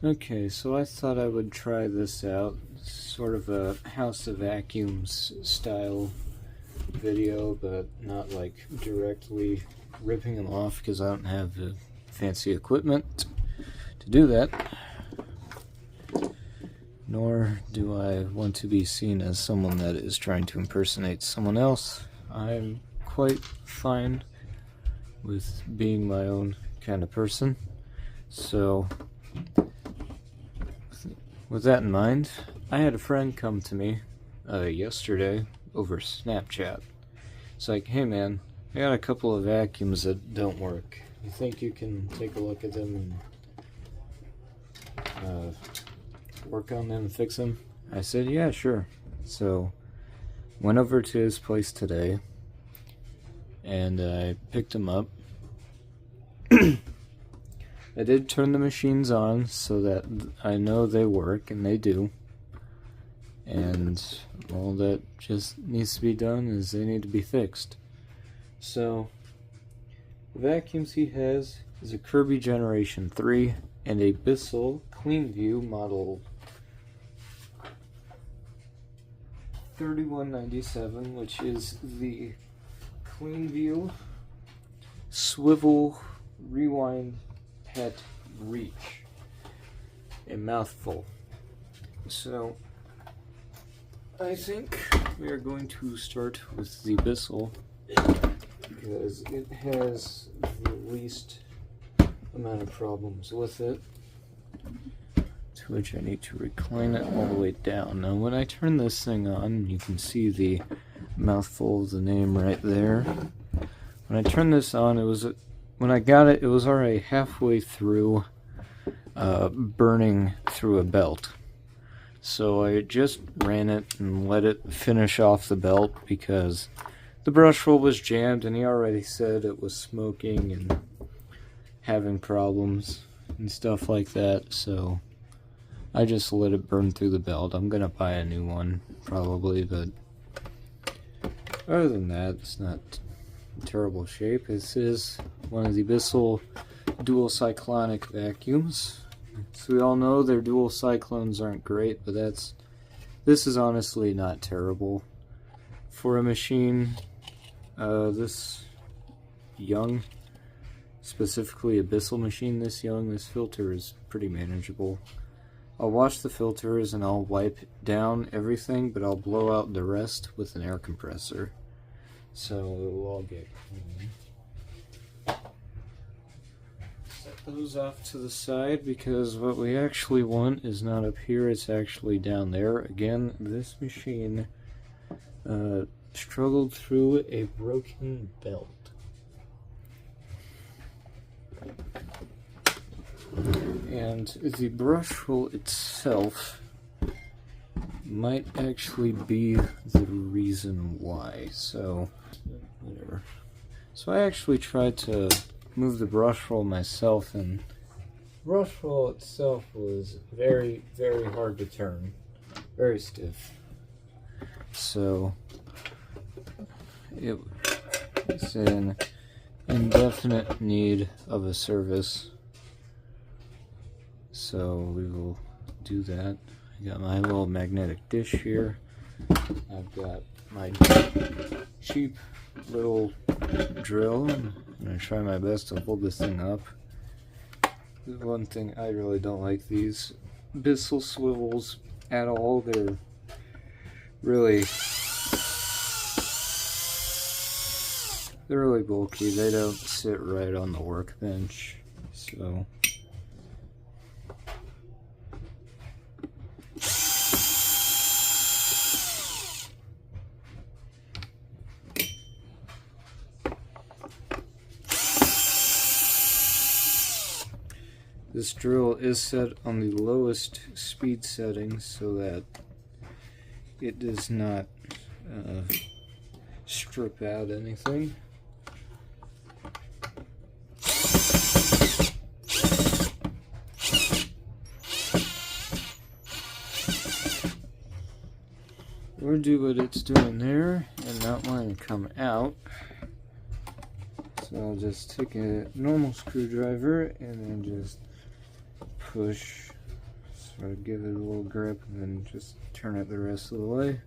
Okay, so I thought I would try this out. Sort of a House of Vacuums style video, but not like directly ripping them off because I don't have the fancy equipment to do that. Nor do I want to be seen as someone that is trying to impersonate someone else. I'm quite fine with being my own kind of person. So, with that in mind, I had a friend come to me yesterday over Snapchat. It's like, hey man, I got a couple of vacuums that don't work. You think you can take a look at them and work on them and fix them? I said, yeah, sure. So, went over to his place today, and I picked them up. I did turn the machines on so that I know they work, and they do. And all that just needs to be done is they need to be fixed. So, the vacuums he has is a Kirby Generation 3 and a Bissell Cleanview model 3197, which is the Cleanview Swivel Rewind Pet Reach. A mouthful. So, I think we are going to start with the Bissell because it has the least amount of problems with it, to which I need to recline it all the way down. Now when I turn this thing on, you can see the mouthful of the name right there. When I turned this on, when I got it, it was already halfway through burning through a belt. So I just ran it and let it finish off the belt because the brush roll was jammed and he already said it was smoking and having problems and stuff like that. So I just let it burn through the belt. I'm gonna buy a new one probably, but other than that, it's not in terrible shape. This is one of the Bissell dual cyclonic vacuums. So we all know their dual cyclones aren't great, but this is honestly not terrible. For a machine this young, specifically a Bissell machine this young, this filter is pretty manageable. I'll wash the filters and I'll wipe down everything, but I'll blow out the rest with an air compressor. So it will all get clean. Those off to the side because what we actually want is not up here, it's actually down there. Again, this machine struggled through a broken belt. And the brush roll itself might actually be the reason why. So, whatever. So I actually tried to move the brush roll myself, and the brush roll itself was very, very hard to turn. Very stiff. So, it's in indefinite need of a service. So we will do that. I got my little magnetic dish here. I've got my cheap little drill. I'm going to try my best to hold this thing up. One thing, I really don't like these Bissell swivels at all. They're really bulky. They don't sit right on the workbench. So this drill is set on the lowest speed settings so that it does not strip out anything. Or do what it's doing there and not want to come out. So I'll just take a normal screwdriver and then just push So I'd give it a little grip and then just turn it the rest of the way.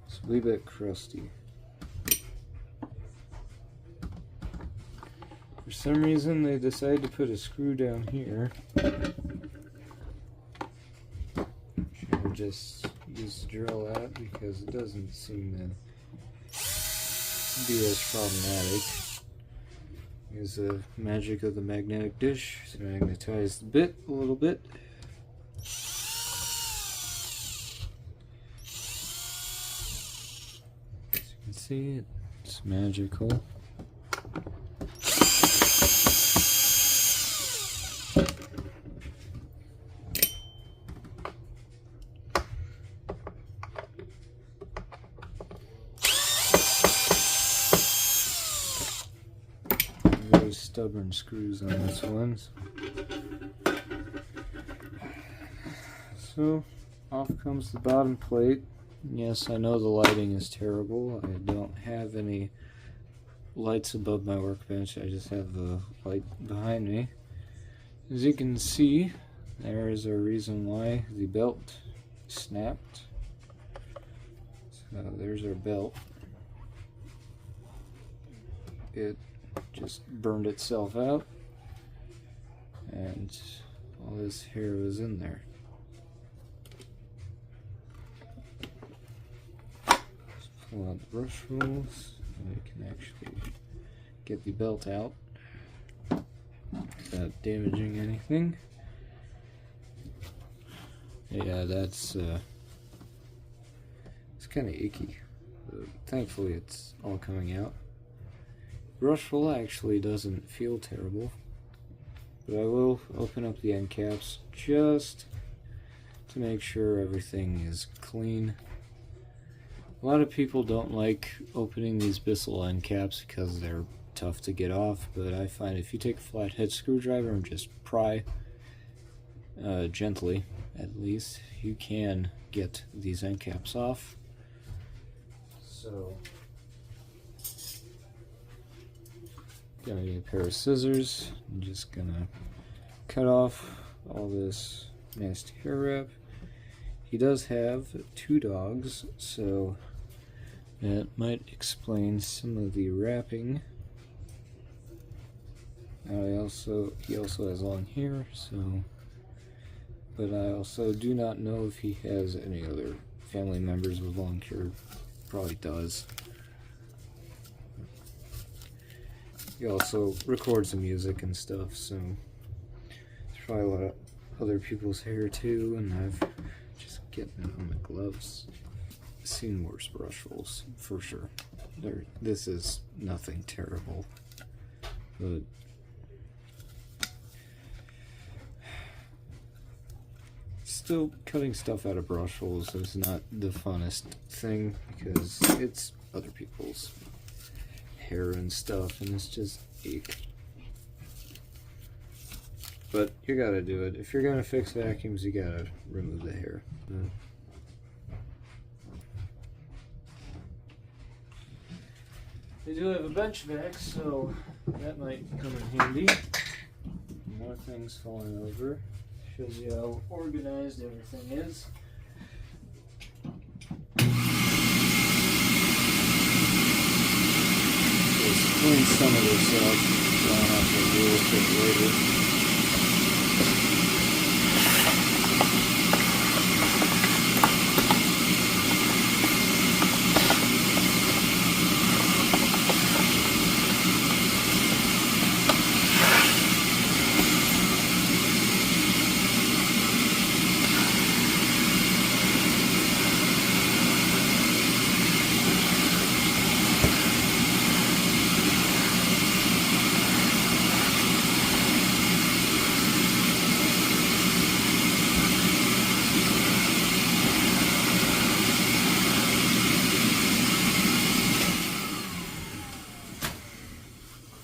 It's a wee bit crusty. For some reason they decided to put a screw down here. I'll just use the drill out because it doesn't seem to be as problematic. Here's the magic of the magnetic dish to magnetize the bit a little bit. As you can see, it's magical. Very stubborn screws on this one. So off comes the bottom plate. Yes, I know the lighting is terrible. I don't have any lights above my workbench. I just have the light behind me. As you can see, there is a reason why the belt snapped. So there's our belt. It just burned itself out, and all this hair was in there. Just pull out the brush rolls, and we can actually get the belt out without damaging anything. Yeah, it's kind of icky, but thankfully it's all coming out. Brush roll actually doesn't feel terrible, but I will open up the end caps just to make sure everything is clean. A lot of people don't like opening these Bissell end caps because they're tough to get off, but I find if you take a flathead screwdriver and just pry gently, at least, you can get these end caps off. So gonna need a pair of scissors. I'm just gonna cut off all this nasty hair wrap. He does have 2 dogs, so that might explain some of the wrapping. He also has long hair, so, but I also do not know if he has any other family members with long hair. Probably does. He also records the music and stuff, so there's probably a lot of other people's hair too, and I've just getting it on my gloves. Seen worse brush rolls, for sure. This is nothing terrible, but still, cutting stuff out of brush rolls is not the funnest thing because it's other people's hair and stuff, and it's just ache. But you gotta do it. If you're gonna fix vacuums, you gotta remove the hair. They do have a bench vac, so that might come in handy. More things falling over. Shows you how organized everything is. Just clean some of this up, so I don't have to deal with it later.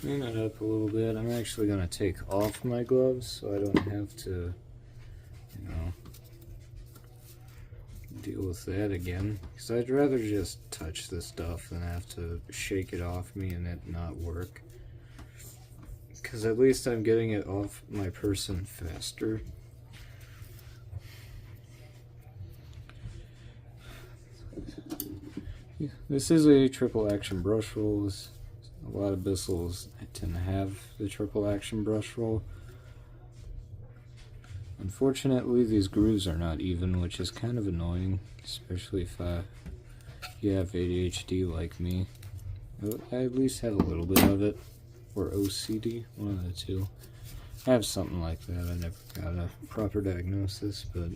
Clean it up a little bit. I'm actually going to take off my gloves so I don't have to, deal with that again. Because I'd rather just touch this stuff than have to shake it off me and it not work. because at least I'm getting it off my person faster. This is a triple action brush roll. A lot of Bissells tend to have the triple action brush roll. Unfortunately, these grooves are not even, which is kind of annoying, especially if you have ADHD like me. I at least have a little bit of it, or OCD, one of the two. I have something like that. I never got a proper diagnosis, but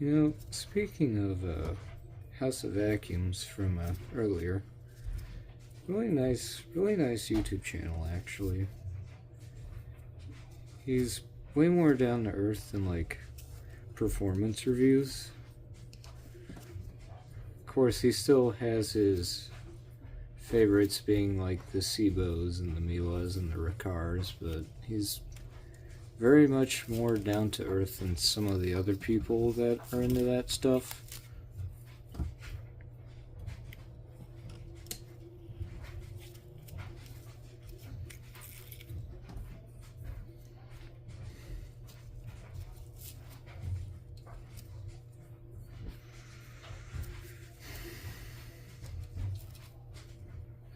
you know, speaking of House of Vacuums from earlier, really nice YouTube channel actually. He's way more down to earth than like performance reviews. Of course, he still has his favorites being like the Sebos and the Milas and the Ricars, but he's very much more down to earth than some of the other people that are into that stuff.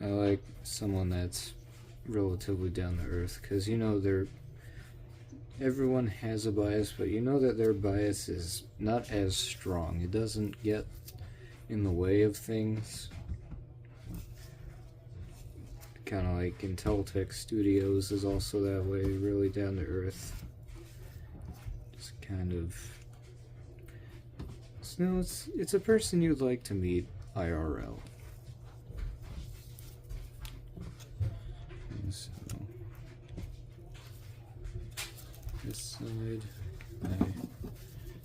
I like someone that's relatively down to earth, because you know everyone has a bias, but you know that their bias is not as strong. It doesn't get in the way of things. Kind of like Inteltech Studios is also that way, really down to earth. Just kind of, no, it's a person you'd like to meet IRL. So this side, my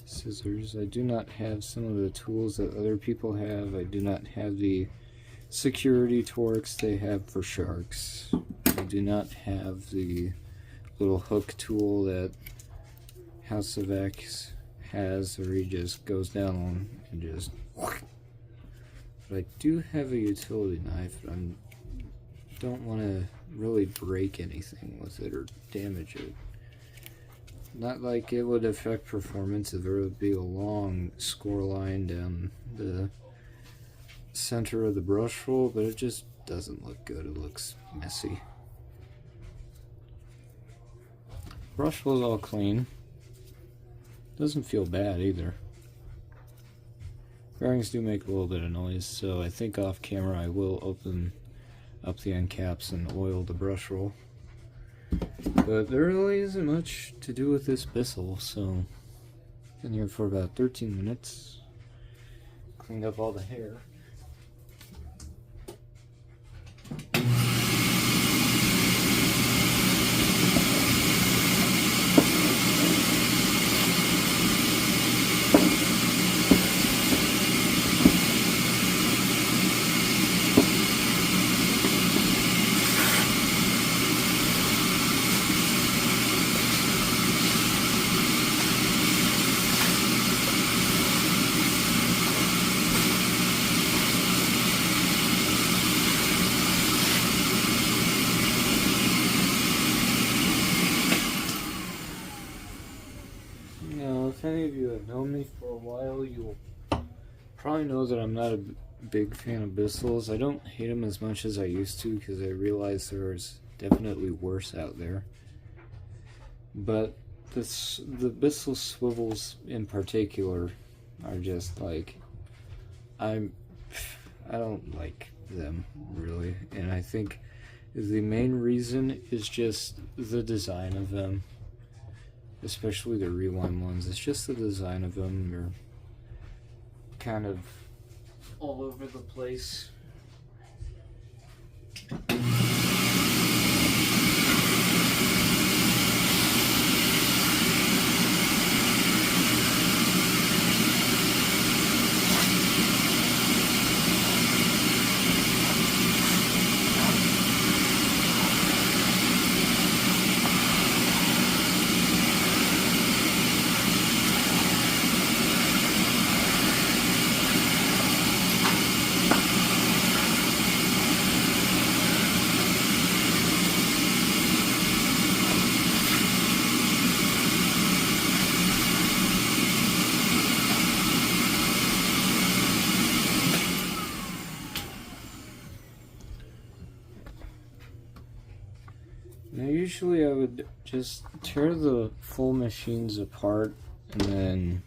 scissors. I do not have some of the tools that other people have. I do not have the security torques they have for sharks. I do not have the little hook tool that House of X has, where he just goes down and just. But I do have a utility knife, but I don't want to really break anything with it or damage it. Not like it would affect performance if there would be a long score line down the center of the brush roll, but it just doesn't look good. It looks messy. Brush roll's all clean. Doesn't feel bad either. Bearings do make a little bit of noise, so I think off camera I will open up the end caps and oil the brush roll. But there really isn't much to do with this Bissell, so been here for about 13 minutes. Cleaned up all the hair. If any of you have known me for a while, you'll probably know that I'm not a big fan of Bissells. I don't hate them as much as I used to, because I realize there's definitely worse out there. But the Bissell swivels in particular are just like, I don't like them really, and I think the main reason is just the design of them. Especially the rewind ones. It's just the design of them. They're kind of all over the place. Now usually I would just tear the full machines apart and then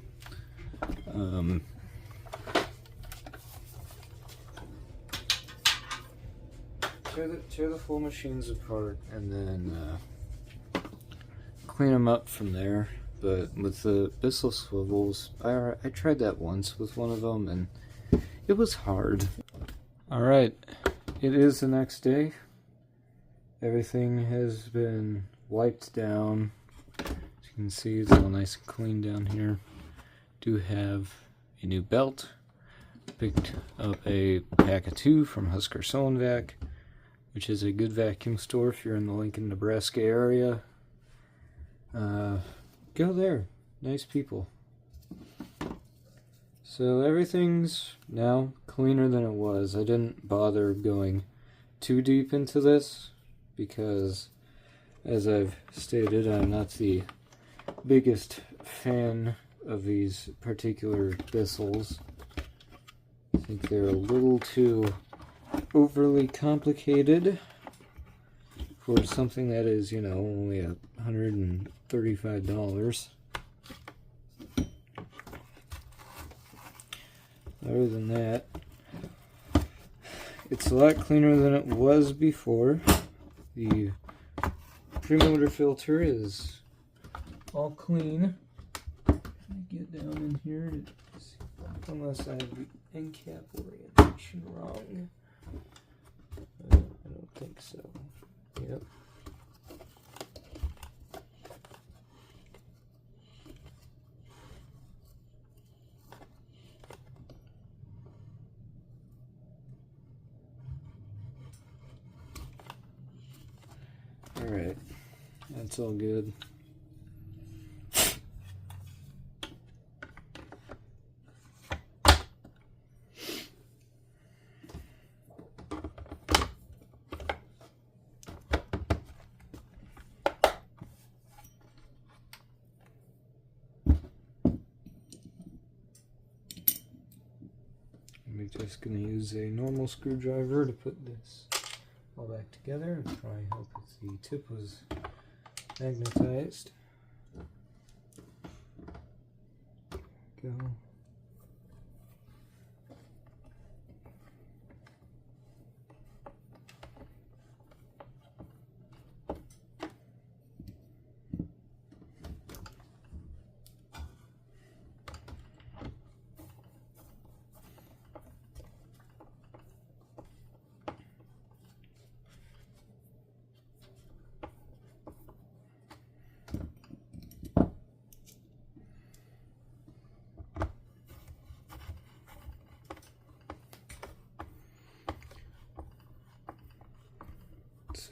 tear the full machines apart and then clean them up from there. But with the Bissell swivels, I tried that once with one of them and it was hard. Alright, it is the next day. Everything has been wiped down. As you can see, it's all nice and clean down here. Do have a new belt. Picked up a pack of 2 from Husker Sew & Vac, which is a good vacuum store if you're in the Lincoln, Nebraska area. Go there. Nice people. So everything's now cleaner than it was. I didn't bother going too deep into this because, as I've stated, I'm not the biggest fan of these particular Bissells. I think they're a little too overly complicated for something that is, you know, only $135. Other than that, it's a lot cleaner than it was before. The premotor filter is all clean. Get down in here, unless I have the end cap orientation wrong. I don't think so. Yep. Alright, that's all good. I'm just going to use a normal screwdriver to put this all back together and probably help if the tip was magnetized. Go.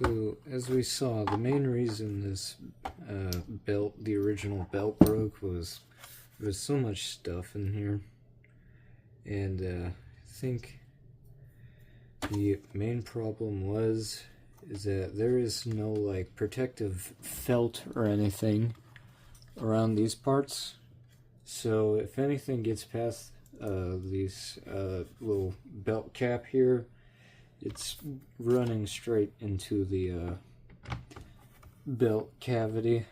So, as we saw, the main reason this belt, the original belt, broke was there was so much stuff in here. And I think the main problem is that there is no like protective felt or anything around these parts. So if anything gets past these little belt cap here, it's running straight into the belt cavity,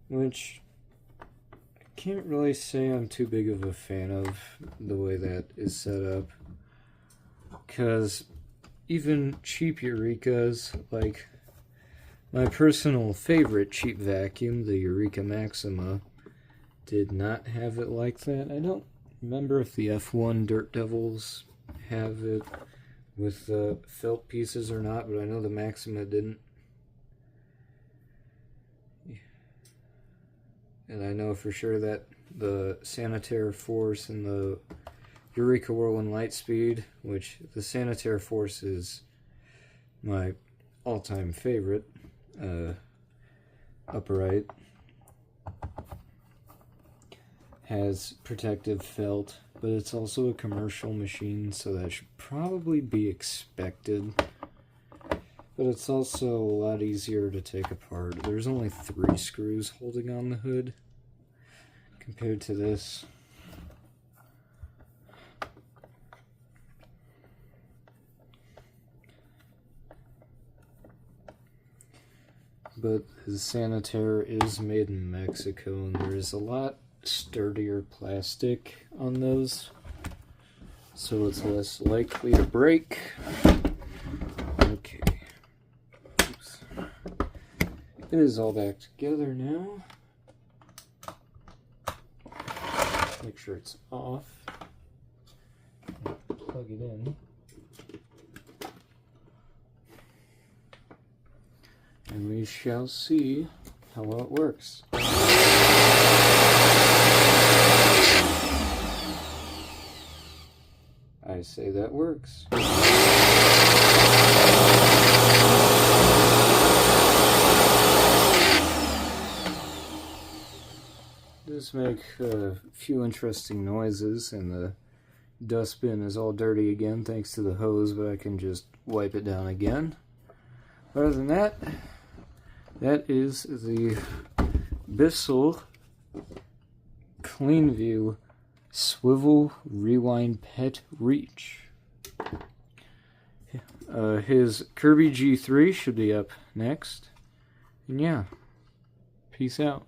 which I can't really say I'm too big of a fan of the way that is set up, because even cheap Eurekas, like my personal favorite cheap vacuum, the Eureka Maxima, did not have it like that. I don't remember if the F1 Dirt Devils have it with the felt pieces or not, but I know the Maxima didn't. And I know for sure that the Sanitaire Force and the Eureka Whirlwind Lightspeed, which the Sanitaire Force is my all-time favorite, upright, has protective felt, but it's also a commercial machine, so that should probably be expected. But it's also a lot easier to take apart. There's only 3 screws holding on the hood compared to this. but the Sanitaire is made in Mexico, and there's a lot sturdier plastic on those, so it's less likely to break. Okay. Oops. It is all back together now. Make sure it's off. Plug it in. And we shall see how well it works. I say that works. Does make a few interesting noises, and the dustbin is all dirty again thanks to the hose, but I can just wipe it down again. Other than that, that is the Bissell Cleanview Swivel Rewind Pet Reach. His Kirby G3 should be up next. And yeah, peace out.